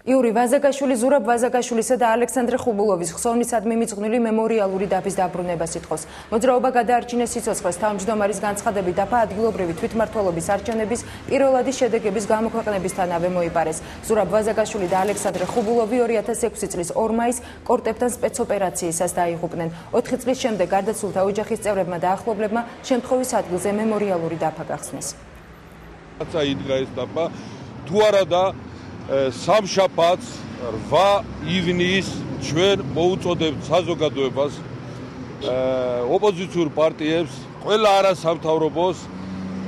იური ვაზაგაშვილი, ზურაბ ვაზაგაშვილისა და ალექსანდრე ხუბულოვის ხსოვნისადმი მიძღვნილი მემორიალური დაფის დაბრუნებას ითხოვს. მოძრაობა გადაარჩინეს სიცოცხლეს თავმჯდომარის განცხადებით დაფა ადგილობრივი თვითმმართველობის არჩევნების პირველადი შედეგების გამოქვეყნებისთანავე მოიპარეს. ზურაბ ვაზაგაშვილი და ალექსანდრე ხუბულოვი 2006 წლის 2 მაისს კორტებთან სპეცოპერაციისას დაიღუპნენ. 4 წლის შემდეგ გარდაცვლილთა ოჯახის წევრებმა და ახლობლებმა შემთხვევის ადგილზე მემორიალური დაფა გახსნეს. იდგა ეს დაფა თუ არა და სამშაბათს 8 ივნის ჩვენ მოუწოდებთ საზოგადოებას ოპოზიციურ პარტიებს ყველა არასამთავრობოს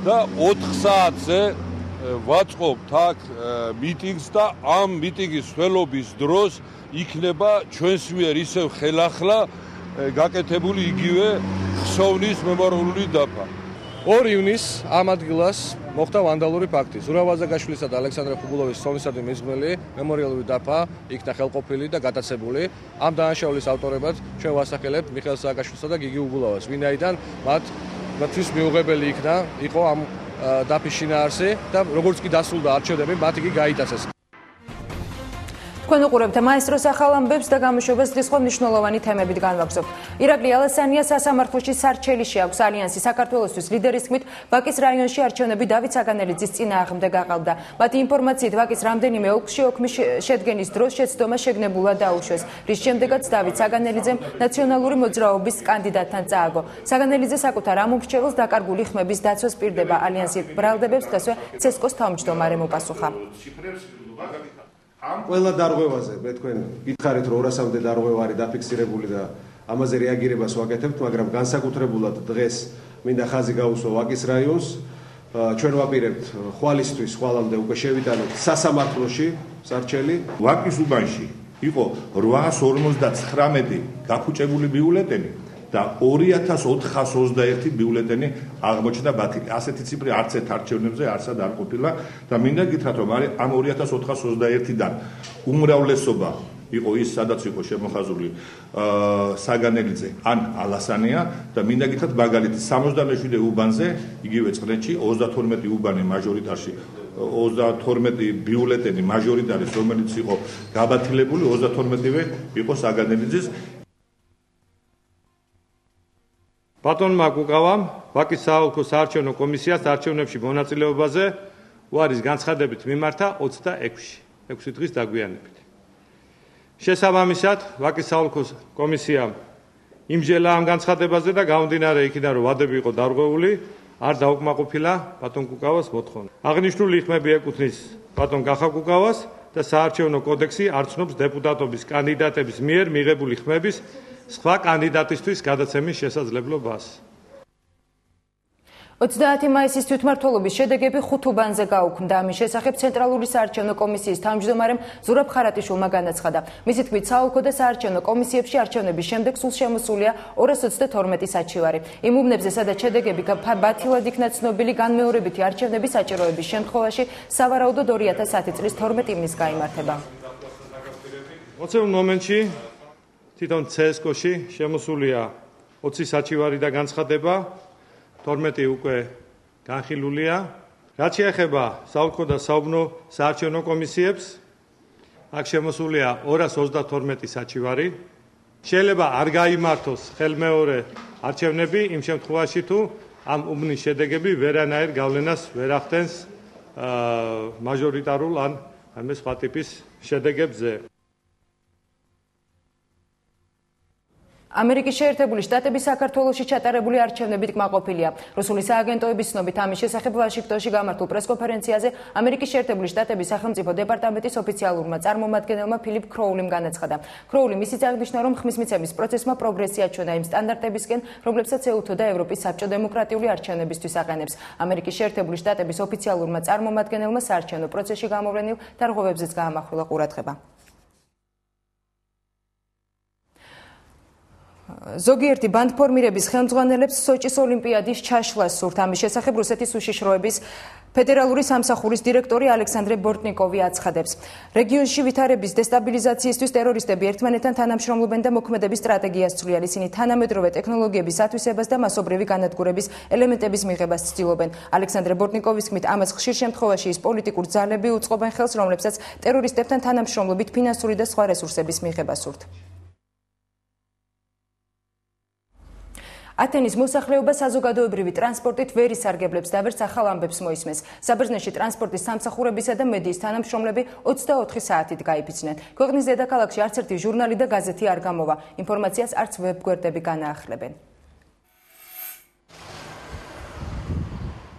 და 4 საათზე ვაწყობთ აქ მიტინგს და ამ მიტინგის სველობის დროს იქნება ჩვენს მიერ ისევ ხელახლა გაკეთებული იგივე ხსოვნის მემორიალური დაფა. 2 ივნისს ამ ადგილას მოხდა ვანდალური ფაქტი. ზურაბ ვაზაგაშვილისა და ალექსანდრე ხუბულოვის ხსოვნისადმი მიძღვნილი მემორიალური დაფა იქნა ხელყოფილი და გატაცებული. ამ დანაშაულის ავტორებად ჩვენ ვასახელებთ მიხეილ სააკაშვილსა და გიგი უბულავას, ვინაიდან მათთვის მიუღებელი იყო ამ დაფის შინაარსი და როგორც კი დასრულდა არჩევნები, მათ იგი გაიტაცეს. თქვენ უყურებთ მაესტროს ახალ ამბებს და გამოშვებას დღის სხვა მნიშვნელოვანი თემებით განვაგრძობთ. ირაკლი ალასანია სასამართლოში სარჩელიში აქვს ალიანსი საქართველოსთვის ლიდერის თქმით, ვაკის რაიონში არჩევნები დავით საგანელიძის წინააღმდეგ აყალბდა. მათი ინფორმაციით ვაკის რამდენიმე ოლქში ოქმის შედგენის დროს შეცდომა შეგნებულად დაუშვეს, რის შემდეგაც დავით საგანელიძემ ნაციონალური მოძრაობის კანდიდატთან წააგო. საგანელიძე საკუთარ ამ უმრჩეველს დაკარგული ხმების დაცვას პირდება. ალიანსი ბრალდებებს დღესვე ცესკოს თავმჯდომარემ უპასუხა. ყველა დარღვევაზე მე თქვენ გითხარით რომ 200-მდე დარღვევა არის დაფიქსირებული და ამაზე რეაგირებას ვაკეთებთ, მაგრამ განსაკუთრებულად დღეს მინდა ხაზი გაუსვა ვაკის რაიონს. ჩვენ ვაპირებთ ხვალისთვის ხვალამდე უკვე შევიტანოთ სასამართლოში სარჩელი. ვაკის უბანში იყო 859 გახუჭებული ბიულეტენი და 2421 ბიულეტენი აღმოჩნდა ბათილი. ასეთი ციფრი არც ერთ არჩევნებზე არსად არ ყოფილა და მინდა გითხრათ რომ ამ 2421-დან უმრავლესობა იყო ის, სადაც იყო შემოხაზული საგანელიძე ან ალასანია და მინდა გითხრათ მაგალითად 77 უბანზე იგივე წლებში 32 უბანი მაჟორიტარში 32 ბიულეტენი მაჟორიტარის რომელიც იყო გაბათილებული 32-ვე იყო საგანელიძის. ბატონმა კუკავამ ვაკის საოლქო საარჩევნო კომისიას არჩევნებში მონაწილეობაზე უარის განცხადებით მიმართა 26 დღის დაგვიანებით. შესაბამისად, ვაკის საოლქო კომისიამ იმჯელა ამ განცხადებაზე და გამომდინარე იქიდან, რომ ვადები იყო დარღვეული, არ დაუკმაყოფილა ბატონ კუკავას მოთხოვნა. აღნიშნული ხმები ეკუთვნის ბატონ გახა კუკავას და საარჩევნო კოდექსი არ ცნობს დეპუტატობის კანდიდატების მიერ მიღებული ხმების სხვა კანდიდატისთვის გადაცემის შესაძლებლობას. 30 მაისის თვითმმართველობის შედეგები 5 უბანზე გაუქმდა. ამის შესახებ ცენტრალური საარჩევნო კომისიის თავმჯდომარემ ზურაბ ხარატიშვილმა განაცხადა. მისი თქმით, საოლქო და საარჩევნო კომისიებში არჩევნების შემდეგ სულ შემოსულია 222 საჩივარი. იმ უბნებზე, სადაც შედეგები ბათილად იქნა ცნობილი, განმეორებითი არჩევნების საჭიროების შემთხვევაში სავარაუდოდ 2010 წლის 12 ივნისს გაიმართება. მოცემულ მომენტში თვითონ ცესკოში შემოსულია 20 საჩივარი და განცხადება, 12 უკვე განხილულია. რაც შეეხება საოლქო და საუბნო საარჩევნო კომისიებს, აქ შემოსულია 232 საჩივარი. შეიძლება არ გაიმართოს ხელმეორე არჩევნები იმ შემთხვევაში, თუ ამ უბნის შედეგები ვერანაირ გავლენას ვერ ახდენს მაჟორიტარულ ან სხვა ტიპის შედეგებზე. ამერიკის შეერთებული შტატების საქართველოში ჩატარებული არჩევნებით კმაყოფილია. რუსული სააგენტოების ცნობით ამის შესახებ ვაშინგტონში გამართულ პრესკონფერენციაზე ამერიკის შეერთებული შტატების სახელმწიფო დეპარტამენტის ოფიციალურმა წარმომადგენელმა ფილიპ ქროულიმ განაცხადა. ქროულიმ ისიც აღნიშნა, რომ ხმის მიცემის პროცესმა პროგრესი აჩვენა იმ სტანდარტებისკენ, რომლებსაც ეუთო და ევროპის საბჭო დემოკრატიული არჩევნებისთვის აყენებს. ამერიკის შეერთებული შტატების ოფიციალურმა წარმომადგენელმა საარჩევნო პროცესში გამოვლენილ დარღვევებზეც გაამახვილა ყურადღება. ზოგიერთი ბანდფორმირების ხელმძღვანელებს სოჭის ოლიმპიადის ჩაშლას სურთ. ამის შესახებ რუსეთის უშიშროების ფედერალური სამსახურის დირექტორი ალექსანდრე ბორტნიკოვი აცხადებს, რეგიონში ვითარების დესტაბილიზაციისთვის ტერორისტები ერთმანეთთან თანამშრომლობენ და მოქმედების სტრატეგიას ცვლიან. ისინი თანამედროვე ტექნოლოგიების ათვისებას და მასობრივი განადგურების ელემენტების მიღებას ცდილობენ. ალექსანდრე ბორტნიკოვის თქმით, ამას ხშირ შემთხვევაში ის პოლიტიკურ ძალები უწყობენ ხელს, რომლებსაც ტერორისტებთან თანამშრომლობით ფინანსური და სხვა რესურსების მიღება სურთ. ათენის მოსახლეობა საზოგადოებრივი ტრანსპორტით ვერ ისარგებლებს და ვერც ახალ ამბებს მოისმენს. საბერძნეთში ტრანსპორტის სამსახურებისა და მედიის თანამშრომლები 24 საათით გაიფიცნენ. ქვეყნის დედაქალაქში არც ერთი ჟურნალი და გაზეთი არ გამოვა. ინფორმაციას არც ვებგვერდები განაახლებენ.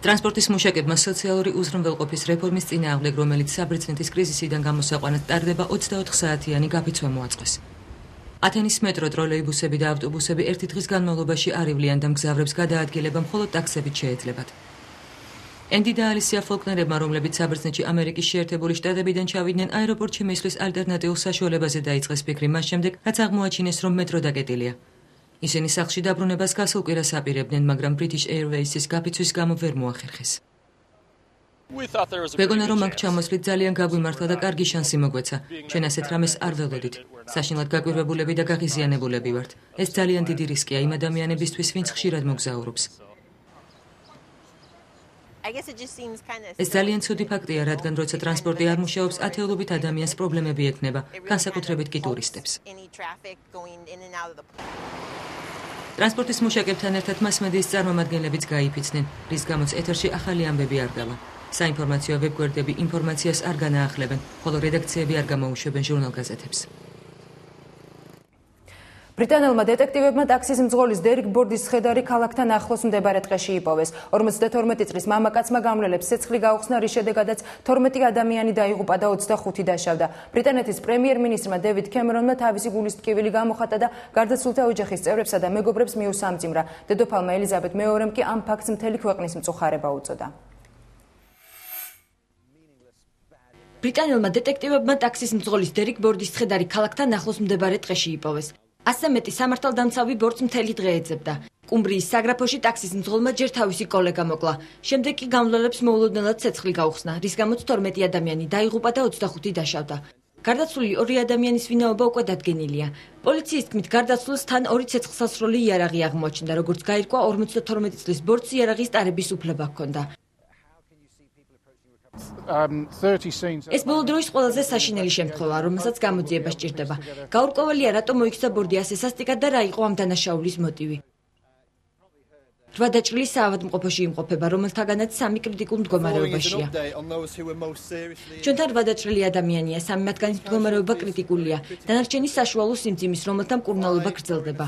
ტრანსპორტის მუშაკებმა სოციალური უზრუნველყოფის რეფორმის წინააღმდეგ, რომელიც საბერძნეთის კრიზისიდან გამოსაყვანად ტარდება 24 საათიანი გაფიცვა მოაწყვეს. ათენის მეტრო, ტროლეიბუსები და ავტობუსები ერთი დღის განმავლობაში არ ივლიან და მგზავრებს გადაადგილება მხოლოდ ტაქსებით შეეძლებათ. ენდი და ალისია ფოლკნერებმა, რომლებიც საბერძნეთში ამერიკის შეერთებული შტატებიდან ჩავიდნენ, აეროპორტში მისვლის ალტერნატიულ საშუალებაზე დაიწყეს ფიქრი მას შემდეგ, რაც აღმოაჩინეს, რომ მეტრო დაკეტილია. ისინი სახლში დაბრუნებას გასულ კვირას აპირებდნენ, მაგრამ British Airways-ის გაფიცვის გამო ვერ მოახერხეს. ვეგონა რომ აქ ჩამოსვლით ძალიან გაგვიმართლა და კარგი შანსი მოგვეცა. ჩვენ ასეთ რამეს არ ველოდით. საშინლად გაკვირვებულები და გაღიზიანებულები ვართ. ეს ძალიან დიდი რისკია იმ ადამიანებისთვის, ვინც ხშირად მოგზაურობს. ეს ძალიან ცუდი ფაქტია, რადგან როცა ტრანსპორტი არ მუშაობს, ათეულობით ადამიანს პრობლემები ექნება, განსაკუთრებით კი ტურისტებს. ტრანსპორტის მუშაკებთან ერთად მასმედიის წარმომადგენლებიც გაიფიცნენ, რის გამოც ეთერში ახალი ამბები არ გავა. საინფორმაციო ვებგვერდები ინფორმაციას არ განაახლებენ, ხოლო რედაქციები არ გამოუშვებენ ჟურნალ-გაზეთებს. ბრიტანელმა დეტექტივებმა ტაქსის მძღოლის დერიკ ბორდის ცხედარი ქალაქთან ახლოს მდებარე ტყეში იპოვეს. 52 წლის მამაკაცმა გამლელებს ცეცხლი გაუხსნა, რის შედეგადაც 12 ადამიანი დაიღუპა და 25 დაშავდა. ბრიტანეთის პრემიერ-მინისტრმა დევიდ კემერონმა თავისი გულის ტკივილი გამოხატა და გარდაცვლილთა ოჯახის წევრებსა და მეგობრებს მიუსამძიმრა. დედოფალმა ელიზაბეთ მეორემ კი ამ ფაქტს მთელი ქვეყნის მწუხარება უწოდა. ბრიტანელმა დეტექტივებმა ტაქსის მძღოლის დერიკ ბორდის ცხედარი ქალაქთან ახლოს მდებარე ტყეში იპოვეს. ასე მეტი სამართალდამცავი ბორცვს მთელი დღე ეძებდა. კუმბრიის საგრაფოში ტაქსის მძღოლმა ჯერ თავისი კოლეგა მოკლა. შემდეგ კი გამლელებს მოულოდნელად ცეცხლი გაუხსნა, რის გამოც 12 ადამიანი დაიღუპა და 25 დაშავდა. გარდაცვლილი 2 ადამიანის ვინაობა უკვე დადგენილია. პოლიციის თქმით, გარდაცვლილს თან 2 ცეცხლსასროლი იარაღი აღმოაჩნდა, როგორც გაირკვა 52 წლის ბორცს იარაღის ტარების უფლება ჰქონდა. ეს ბოლო დროის ყველაზე საშინელი შემთხვევა, რომელსაც გამოძიება სჭირდება. გაურკვეველია, რატომ მოიქცა ბორდი ასე სასტიკად და რა იყო ამ დანაშაულის მოტივი. 8 დაჭრილი საავადმყოფოში იმყოფება, რომელთაგანაც 3 კრიტიკულ მდგომარეობაშია. ჩვენთან 8 დაჭრილი ადამიანია, 3 მათგანის მდგომარეობა კრიტიკულია. დანარჩენი საშუალო სიმძიმის, რომელთა მკურნალობა გრძელდება.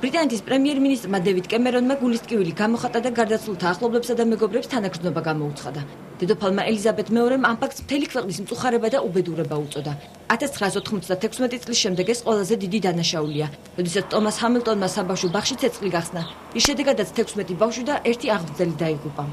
ბრიტანეთის პრემიერ-მინისტრმა დევიდ კემერონმა გულის ტკივილი გამოხატა და გარდაცვლილთა ახლობლებსა და მეგობრებს თანაგრძნობა გამოუცხადა. დედოფალმა ელიზაბეთ მეორემ ამ ფაქტს მთელი ქვეყნის მწუხარება და უბედურება უწოდა. 1996 წლის შემდეგ ეს ყველაზე დიდი დანაშაულია, როდესაც ტომას ჰამილტონმა საბავშვო ბაღში ცეცხლი გახსნა, რის შედეგადაც 16 ბავშვი და 1 აღმზრდელი დაიღუპა.